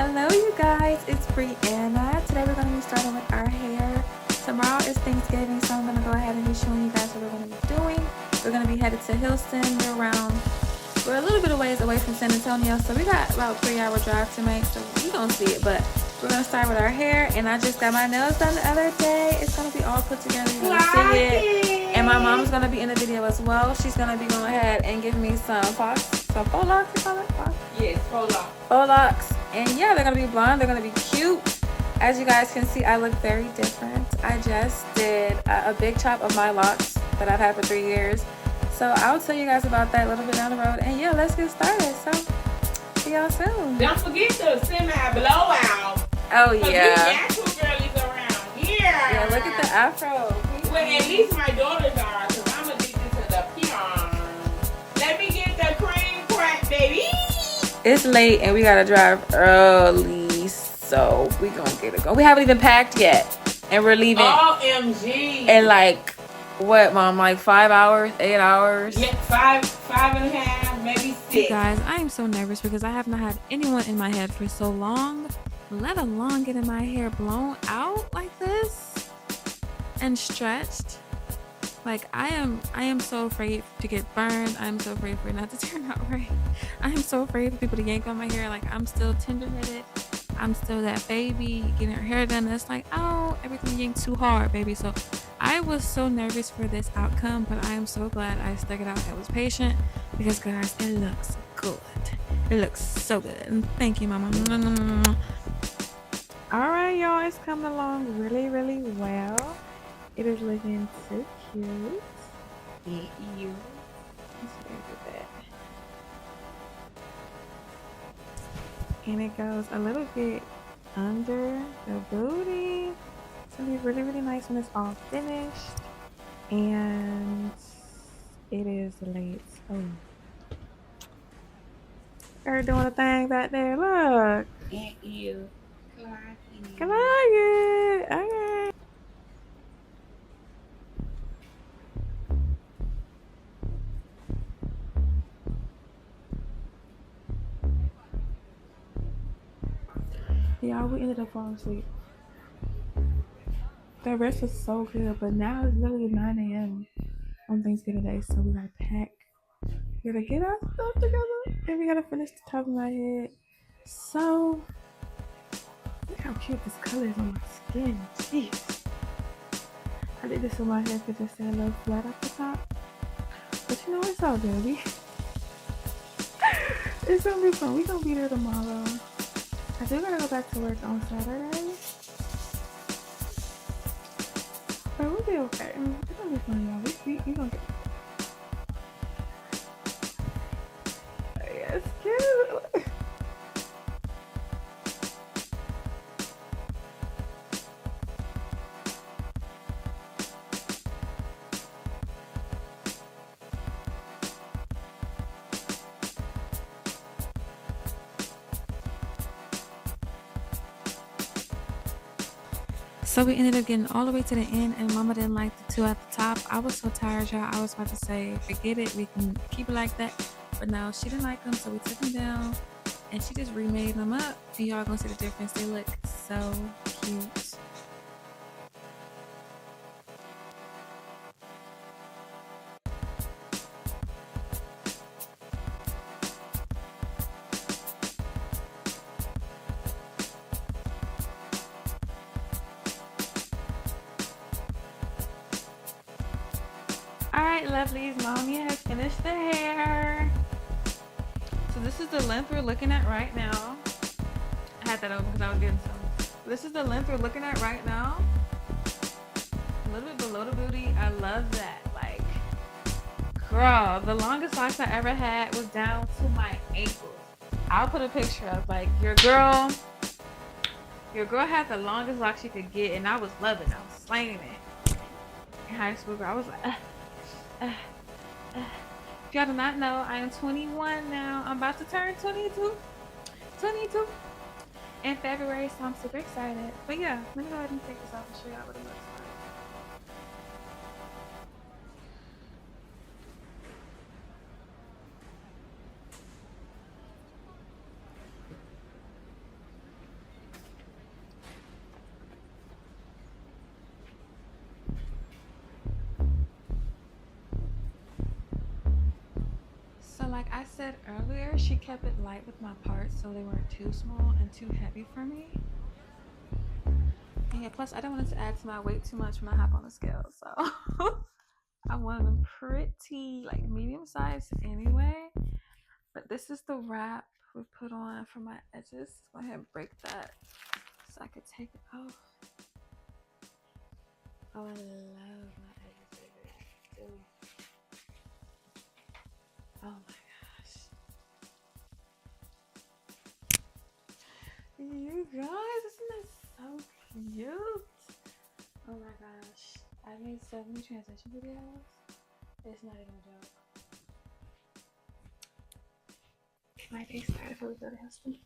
Hello you guys, it's Brianna. Today we're going to be starting with our hair. Tomorrow is Thanksgiving, so I'm going to go ahead and be showing you guys what we're going to be doing. We're going to be headed to Houston. We're a little bit of ways away from San Antonio, so we got about a 3-hour drive to make, so you're going to see it. But we're going to start with our hair, and I just got my nails done the other day. It's going to be all put together. You're going to see it. And my mom's going to be in the video as well. She's going to be going ahead and give me some faux locs, you call it? Yes, faux locs. Faux locs. And yeah, they're going to be blonde. They're going to be cute. As you guys can see, I look very different. I just did a big chop of my locks that I've had for 3 years. So I'll tell you guys about that a little bit down the road. And yeah, let's get started. So see y'all soon. Don't forget the semi-blowout. Oh yeah. You natural girlies around here. Yeah, look at the afro. Well, at least my daughters are, because I'm addicted to the peon. Let me get the cream crack, baby. It's late and we gotta drive early, so we gonna get it going. We haven't even packed yet, and we're leaving. OMG. In like what, Mom? Like 5 hours, 8 hours? Yeah, five and a half, maybe 6. You guys, I am so nervous because I have not had anyone in my head for so long, let alone getting my hair blown out like this and stretched. Like I am so afraid to get burned. I'm so afraid for it not to turn out right. I am so afraid for people to yank on my hair. Like I'm still tender-headed. I'm still that baby getting her hair done. It's like, oh, everything yanked too hard, baby. So I was so nervous for this outcome, but I am so glad I stuck it out. I was patient because, guys, it looks good. It looks so good. And thank you, Mama. All right, y'all. It's coming along really, really well. It is looking so cute. Yeah, you. Let's do that. And it goes a little bit under the booty. It's gonna be really, really nice when it's all finished. And it is late. Oh, her doing a thing back there. Look. Ain't you. Come on, good. Okay. Yeah, we ended up falling asleep. The rest was so good, but now it's literally 9 a.m. on Thanksgiving Day, so we gotta pack. We gotta get our stuff together, and we gotta finish the top of my head. So, look how cute this color is on my skin. Jeez. I did this with my hair because it stayed a little flat at the top. But you know, it's all good. It's gonna be fun. We're gonna be there tomorrow. I do gotta go back to work on Saturday. But we'll be okay. It's gonna be fun, y'all. We gonna get yes, cute. So we ended up getting all the way to the end, and Mama didn't like the two at the top. I was so tired, y'all. I was about to say, forget it, we can keep it like that. But no, she didn't like them, so we took them down, and she just remade them up. And y'all gonna see the difference. They look so cute. Alright, lovelies, Mommy has finished the hair. So this is the length we're looking at right now. I had that over because I was getting some. This is the length we're looking at right now. A little bit below the booty. I love that. Like, girl, the longest locks I ever had was down to my ankles. I'll put a picture of, like, your girl had the longest locks she could get, and I was loving it. I was slanging it. In high school, girl, I was like, if y'all do not know, I am 21 now. I'm about to turn 22 in February, so I'm super excited. But yeah, let me go ahead and take this off and show y'all what it looks like. So like I said earlier, she kept it light with my parts so they weren't too small and too heavy for me. And yeah, plus I don't want it to add to my weight too much when I hop on the scale. So I want them pretty like medium sized anyway. But this is the wrap we put on for my edges. Let's go ahead and break that so I could take it off. Oh, I love my edges, baby. Oh my gosh. You guys, isn't that so cute? Oh my gosh. I made so many transition videos. It's not even a joke. My face started for the husband.